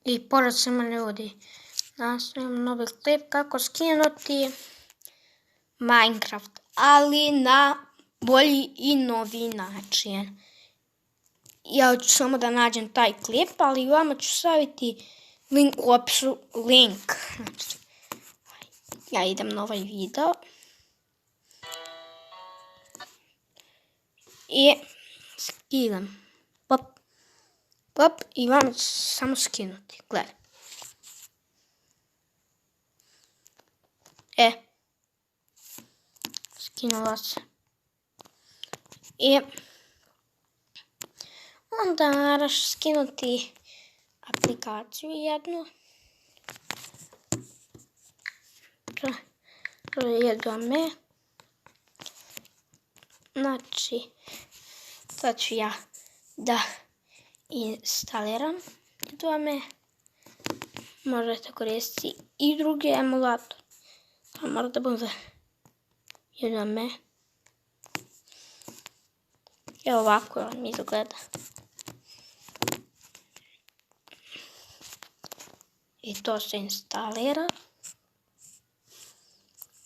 I pored svima ljudi. Nastavljam novi klip kako skinuti Minecraft, ali na bolji i novi način. Ja ću samo da nađem taj klip, ali vama ću staviti link u opisu. Znači, ja idem na ovaj video. I skidam. Pop, i vama ću samo skinuti. Gledaj. Skinula se. I onda moraš skinuti aplikaciju jednu. To je Adobe. Znači, sad ću ja da instaliram Adobe. Možete koristiti i drugi emulator. To mora da bude Adobe. Evo ovako on izgleda. I to se instalira.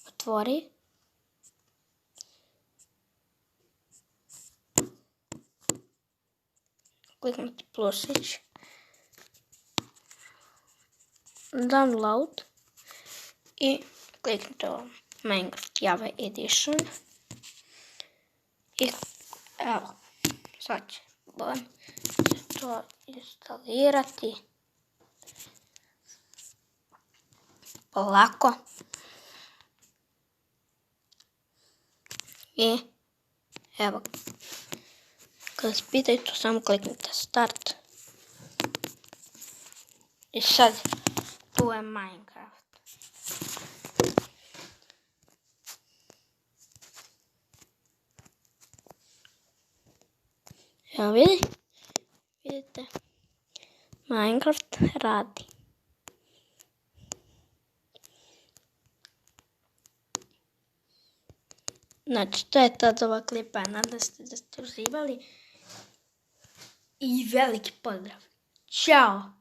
Otvori. Kliknuti plusić. Download. I kliknuti ovo Minecraft Java Edition. I evo, sad će se to instalirati. Polako. I evo, kad se pitaju tu samo kliknite start. I sad tu je Minecraft. Evo vidite, Minecraft radi. Znači, to je to od ovog klipa. Nadam se da ste uživali. I veliki pozdrav. Ćao!